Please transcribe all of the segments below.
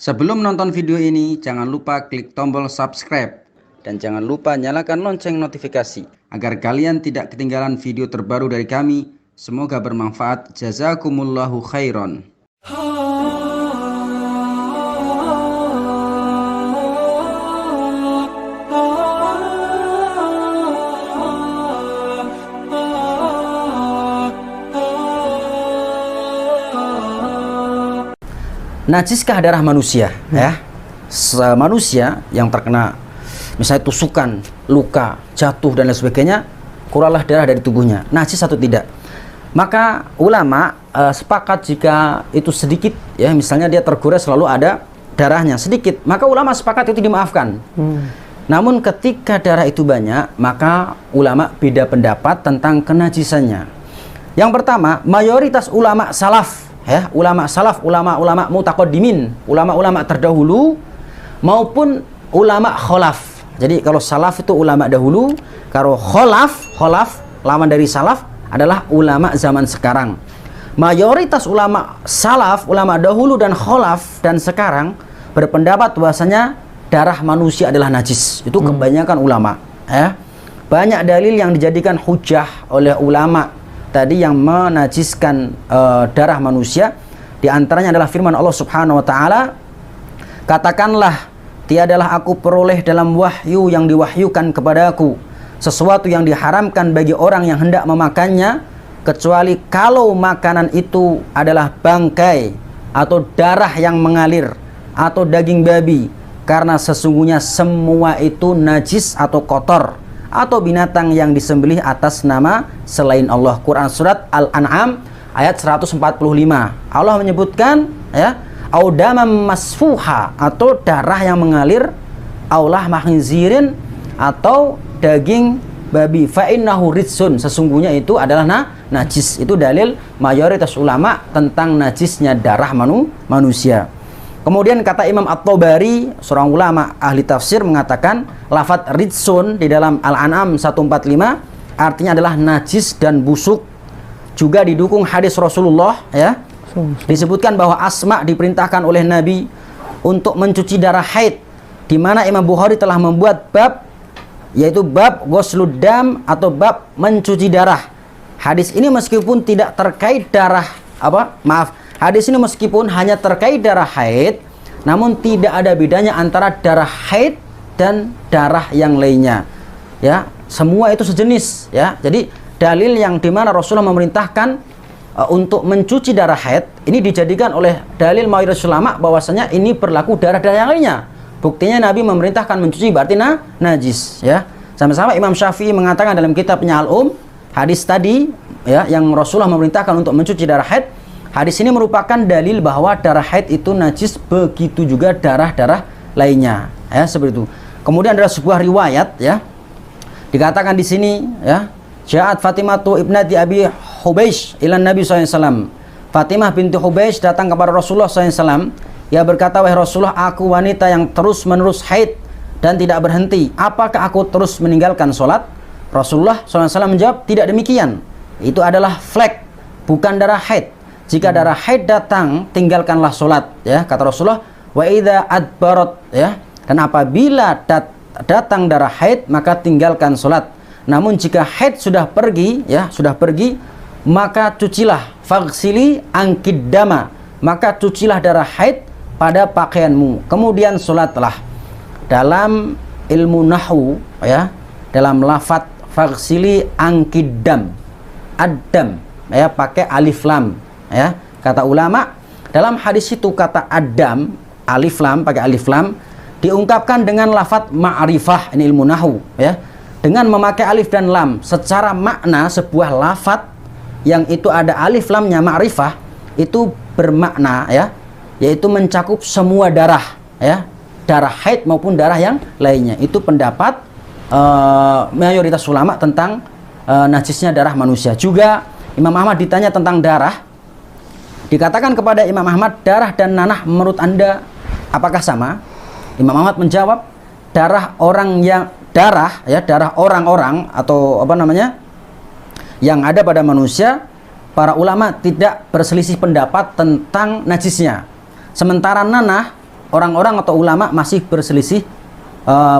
Sebelum nonton video ini, jangan lupa klik tombol subscribe dan jangan lupa nyalakan lonceng notifikasi agar kalian tidak ketinggalan video terbaru dari kami. Semoga bermanfaat. Jazakumullahu khairan. Najiskah darah manusia? Ya, manusia yang terkena misalnya tusukan, luka, jatuh dan lain sebagainya, keluarlah darah dari tubuhnya, najis atau tidak? Maka ulama sepakat jika itu sedikit, ya misalnya dia tergores selalu ada darahnya sedikit, maka ulama sepakat itu dimaafkan. Namun ketika darah itu banyak, maka ulama beda pendapat tentang kenajisannya. Yang pertama, mayoritas ulama salaf, ya, ulama salaf, ulama-ulama mutaqaddimin, ulama-ulama terdahulu maupun ulama kholaf. Jadi kalau salaf itu ulama dahulu, kalau kholaf lawan dari salaf adalah ulama zaman sekarang. Mayoritas ulama salaf, ulama dahulu dan kholaf dan sekarang berpendapat bahwasanya darah manusia adalah najis. Itu kebanyakan ulama, ya. Banyak dalil yang dijadikan hujah oleh ulama tadi yang menajiskan darah manusia. Di antaranya adalah firman Allah Subhanahu wa taala, katakanlah, tiadalah aku peroleh dalam wahyu yang diwahyukan kepadaku sesuatu yang diharamkan bagi orang yang hendak memakannya, kecuali kalau makanan itu adalah bangkai atau darah yang mengalir atau daging babi, karena sesungguhnya semua itu najis atau kotor, atau binatang yang disembelih atas nama selain Allah. Quran surat Al-An'am ayat 145. Allah menyebutkan, ya, audamam masfuha, atau darah yang mengalir, aulah mahinzirin, atau daging babi, fa innahu ritsun, sesungguhnya itu adalah najis. Itu dalil mayoritas ulama tentang najisnya darah manusia. Kemudian kata Imam At-Tabari, seorang ulama ahli tafsir, mengatakan lafadz ritsun di dalam Al-An'am 145 artinya adalah najis dan busuk. Juga didukung hadis Rasulullah, ya. Disebutkan bahwa Asma diperintahkan oleh Nabi untuk mencuci darah haid, di mana Imam Bukhari telah membuat bab, yaitu bab ghuslud dam atau bab mencuci darah. Hadis ini meskipun tidak terkait darah hadis ini meskipun hanya terkait darah haid, namun tidak ada bedanya antara darah haid dan darah yang lainnya. Ya, semua itu sejenis, ya. Jadi dalil yang dimana Rasulullah memerintahkan untuk mencuci darah haid ini dijadikan oleh dalil mayoritas ulama bahwasanya ini berlaku darah-darah yang lainnya. Buktinya Nabi memerintahkan mencuci berarti najis, ya. Sama-sama Imam Syafi'i mengatakan dalam kitabnya Al-Um, hadis tadi, ya, yang Rasulullah memerintahkan untuk mencuci darah haid, hadis ini merupakan dalil bahwa darah haid itu najis, begitu juga darah-darah lainnya, ya, seperti itu. Kemudian ada sebuah riwayat, ya, dikatakan di sini, ya, Ja'at Fatimatu ibnati Abi Hubeish ilan Nabi SAW. Fatimah binti Hubeish datang kepada Rasulullah SAW. Ia berkata, wahai Rasulullah, aku wanita yang terus-menerus haid dan tidak berhenti. Apakah aku terus meninggalkan sholat? Rasulullah SAW menjawab, tidak demikian. Itu adalah flek, bukan darah haid. Jika darah haid datang, tinggalkanlah sholat, ya, kata Rasulullah. Wa idza adbarat, ya, dan apabila datang darah haid, maka tinggalkan sholat. Namun jika haid sudah pergi, ya, sudah pergi, maka cucilah, faghsili ankid dama, maka cucilah darah haid pada pakaianmu, kemudian sholatlah. Dalam ilmu nahwu, ya, dalam lafadz faghsili ankid dam, ad-dam, ya, pakai alif lam. Ya, kata ulama, dalam hadis itu kata adam, alif lam, pakai alif lam, diungkapkan dengan lafadz ma'rifah, ini ilmu nahwu, ya. Dengan memakai alif dan lam, secara makna sebuah lafadz yang itu ada alif lamnya ma'rifah, itu bermakna, ya, yaitu mencakup semua darah, ya, darah haid maupun darah yang lainnya. Itu pendapat mayoritas ulama tentang najisnya darah manusia. Juga Imam Ahmad ditanya tentang darah, dikatakan kepada Imam Ahmad, darah dan nanah menurut Anda apakah sama? Imam Ahmad menjawab, darah orang-orang atau yang ada pada manusia, para ulama tidak berselisih pendapat tentang najisnya. Sementara nanah orang-orang atau ulama masih berselisih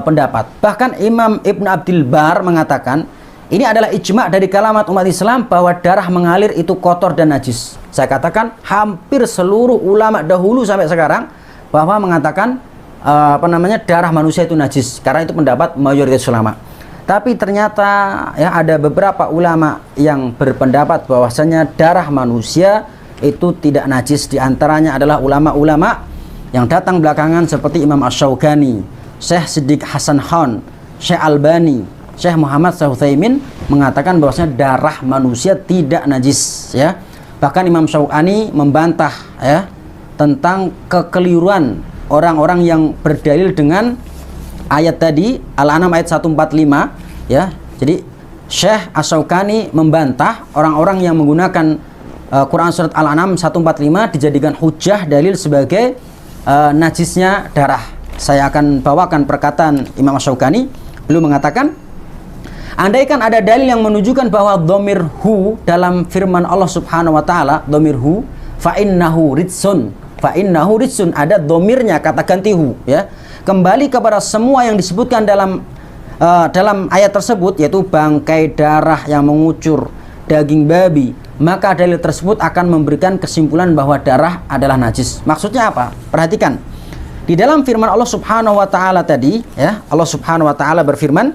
pendapat. Bahkan Imam Ibn Abdul Bar mengatakan ini adalah ijma' dari kalangan umat Islam bahwa darah mengalir itu kotor dan najis. Saya katakan hampir seluruh ulama dahulu sampai sekarang bahwa mengatakan darah manusia itu najis, karena itu pendapat mayoritas ulama. Tapi ternyata ya ada beberapa ulama yang berpendapat bahwasanya darah manusia itu tidak najis. Di antaranya adalah ulama-ulama yang datang belakangan seperti Imam Asy-Syaukani, Syekh Siddiq Hasan Khan, Syekh Albani, Syekh Muhammad Utsaimin mengatakan bahwasanya darah manusia tidak najis ya. Bahkan Imam Syaukani membantah ya tentang kekeliruan orang-orang yang berdalil dengan ayat tadi Al-An'am ayat 145 ya. Jadi Syekh Asy-Syaukani membantah orang-orang yang menggunakan Quran surat Al-An'am 145 dijadikan hujjah dalil sebagai najisnya darah. Saya akan bawakan perkataan Imam Asy-Syaukani. Beliau mengatakan, andaikan ada dalil yang menunjukkan bahwa dhamir hu dalam firman Allah Subhanahu wa taala, dhamir hu fa innahu ridsun, ada dhamirnya kata ganti hu ya. Kembali kepada semua yang disebutkan dalam ayat tersebut, yaitu bangkai, darah yang mengucur, daging babi, maka dalil tersebut akan memberikan kesimpulan bahwa darah adalah najis. Maksudnya apa? Perhatikan. Di dalam firman Allah Subhanahu wa taala tadi ya, Allah Subhanahu wa taala berfirman,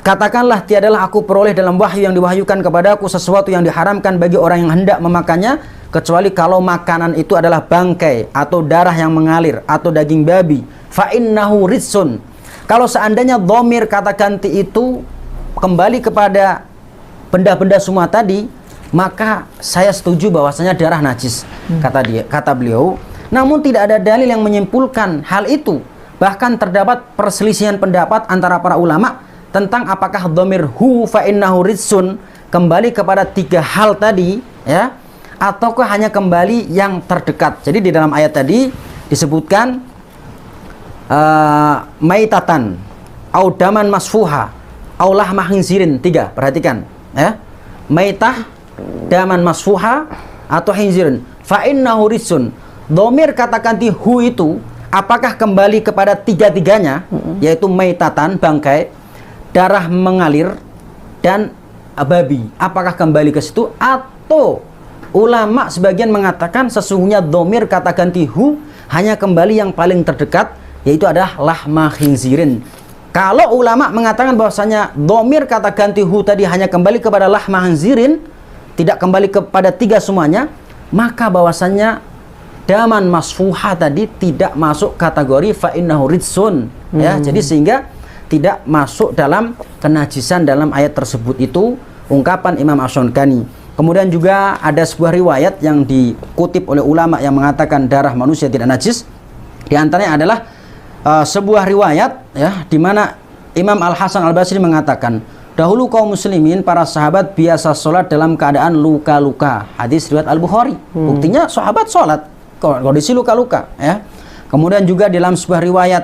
katakanlah tiadalah aku peroleh dalam wahyu yang diwahyukan kepadaku sesuatu yang diharamkan bagi orang yang hendak memakannya, kecuali kalau makanan itu adalah bangkai atau darah yang mengalir atau daging babi. Fa innahu ridsun. Kalau seandainya dhamir kata ganti itu kembali kepada benda-benda semua tadi, maka saya setuju bahwasanya darah najis, kata beliau. Namun tidak ada dalil yang menyimpulkan hal itu. Bahkan terdapat perselisihan pendapat antara para ulama tentang apakah dhamir hu fa innahu ridsun kembali kepada tiga hal tadi ya, ataukah hanya kembali yang terdekat. Jadi di dalam ayat tadi disebutkan maitatan au daman masfuha au lahma khinzirin, tiga. Perhatikan ya, maitah, daman masfuha atau khinzirin. Fa innahu ridsun. Dhamir kata ganti hu itu apakah kembali kepada tiga-tiganya, yaitu maitatan bangkai, darah mengalir, dan babi. Apakah kembali ke situ, atau ulama sebagian mengatakan sesungguhnya dhamir kata ganti hu hanya kembali yang paling terdekat, yaitu adalah lahma khinzirin. Kalau ulama mengatakan bahwasanya dhamir kata ganti hu tadi hanya kembali kepada lahma khinzirin, tidak kembali kepada tiga semuanya, maka bahwasanya daman masfuha tadi tidak masuk kategori fa innahu ridsun ya. Jadi sehingga tidak masuk dalam kenajisan dalam ayat tersebut. Itu ungkapan Imam Asy-Syaukani. Kemudian juga ada sebuah riwayat yang dikutip oleh ulama yang mengatakan darah manusia tidak najis. Di antaranya adalah sebuah riwayat ya, di mana Imam Al-Hasan Al-Basri mengatakan, dahulu kaum muslimin para sahabat biasa sholat dalam keadaan luka-luka. Hadis riwayat Al-Bukhari. Buktinya sahabat sholat kondisi luka-luka ya. Kemudian juga dalam sebuah riwayat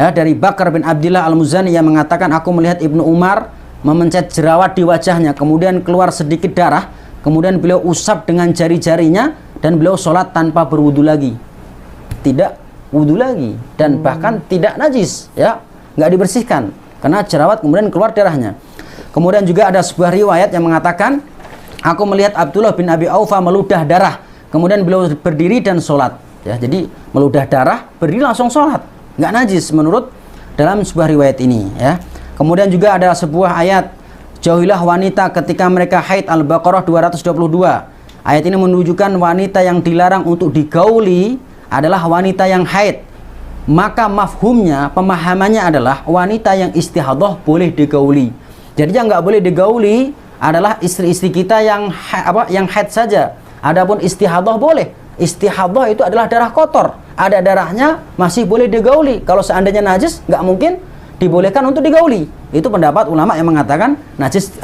ya, dari Bakar bin Abdillah Al-Muzani yang mengatakan, aku melihat Ibnu Umar memencet jerawat di wajahnya, kemudian keluar sedikit darah, kemudian beliau usap dengan jari-jarinya, dan beliau sholat tanpa berwudu lagi, tidak wudu lagi, dan bahkan tidak najis ya, nggak dibersihkan karena jerawat kemudian keluar darahnya. Kemudian juga ada sebuah riwayat yang mengatakan, aku melihat Abdullah bin Abi Aufa meludah darah, kemudian beliau berdiri dan sholat ya. Jadi meludah darah, berdiri langsung sholat, nggak najis menurut dalam sebuah riwayat ini ya. Kemudian juga ada sebuah ayat, jauhilah wanita ketika mereka haid, Al-Baqarah 222. Ayat ini menunjukkan wanita yang dilarang untuk digauli adalah wanita yang haid. Maka mafhumnya, pemahamannya adalah wanita yang istihadah boleh digauli. Jadi yang nggak boleh digauli adalah istri-istri kita yang haid saja. Adapun istihadah boleh. Istihadah itu adalah darah kotor, ada darahnya masih boleh digauli. Kalau seandainya najis, nggak mungkin dibolehkan untuk digauli. Itu pendapat ulama yang mengatakan najis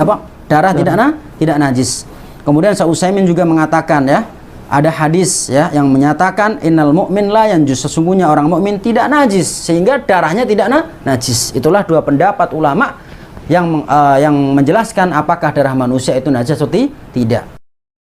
darah tidak najis. Kemudian Syekh Utsaimin juga mengatakan ya, ada hadis ya yang menyatakan innal mu'min la yanjus, sesungguhnya orang mukmin tidak najis sehingga darahnya tidak najis. Itulah dua pendapat ulama yang menjelaskan apakah darah manusia itu najis atau tidak.